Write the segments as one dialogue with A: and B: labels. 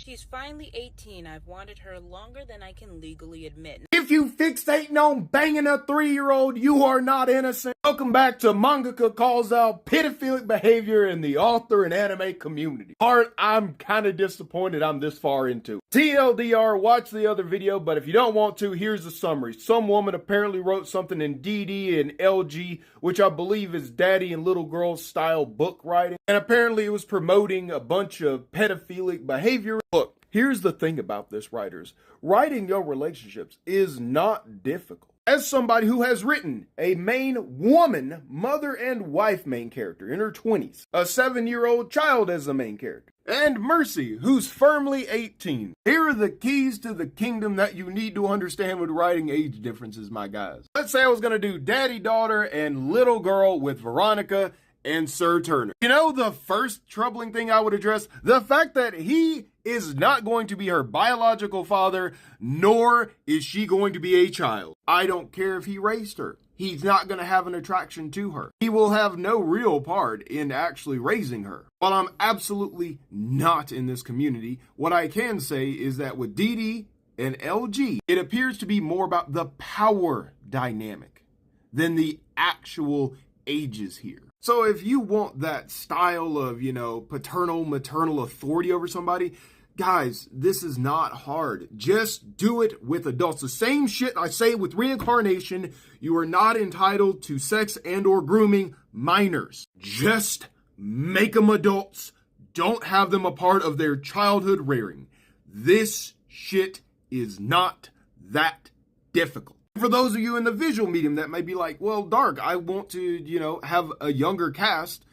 A: She's finally 18. I've wanted her longer than I can legally admit.
B: If you fixating on banging a 3-year-old, you are not innocent. Welcome back to Mangaka Calls Out Pedophilic Behavior in the Author and Anime Community. I'm kind of disappointed I'm this far into it. TLDR, watch the other video, but if you don't want to, here's the summary. Some woman apparently wrote something in DD and LG, which I believe is daddy and little girl style book writing, and apparently it was promoting a bunch of pedophilic behavior. Look, here's the thing about this, writers. Writing your relationships is not difficult. As somebody who has written a main woman, mother and wife main character in her 20s, a 7-year-old child as the main character, and Mercy, who's firmly 18. Here are the keys to the kingdom that you need to understand with writing age differences, my guys. Let's say I was going to do daddy, daughter, and little girl with Veronica and Sir Turner. You know the first troubling thing I would address? The fact that he is not going to be her biological father, nor is she going to be a child. I don't care if he raised her. He's not going to have an attraction to her. He will have no real part in actually raising her. While I'm absolutely not in this community, what I can say is that with DD and LG, it appears to be more about the power dynamic than the actual ages here. So if you want that style of, paternal, maternal authority over somebody, guys, this is not hard. Just do it with adults. The same shit I say with reincarnation. You are not entitled to sex and or grooming minors. Just make them adults. Don't have them a part of their childhood rearing. This shit is not that difficult. For those of you in the visual medium that may be like, well, Dark, I want to, have a younger cast,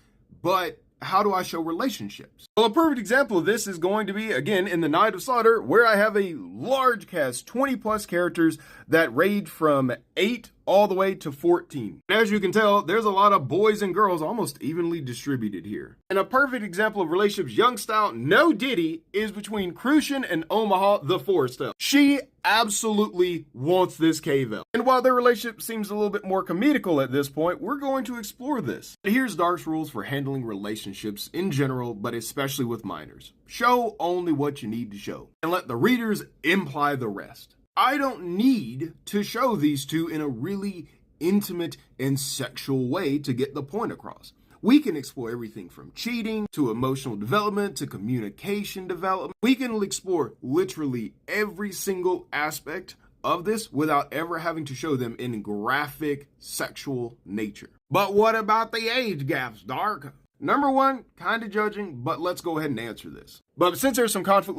B: but how do I show relationships? Well, a perfect example of this is going to be, again, in the Night of Slaughter, where I have a large cast, 20 plus characters that range from 8 all the way to 14. And as you can tell, there's a lot of boys and girls almost evenly distributed here. And a perfect example of relationships young style, no Diddy, is between Crucian and Omaha the Forestell. She absolutely wants this K-Vel. And while their relationship seems a little bit more comedical at this point, we're going to explore this. Here's Dark's rules for handling relationships in general, but especially with minors. Show only what you need to show, and let the readers imply the rest. I don't need to show these two in a really intimate and sexual way to get the point across. We can explore everything from cheating to emotional development to communication development. We can explore literally every single aspect of this without ever having to show them in graphic sexual nature. But what about the age gaps, Dark? Number one, kind of judging, but let's go ahead and answer this. But since there's some conflict,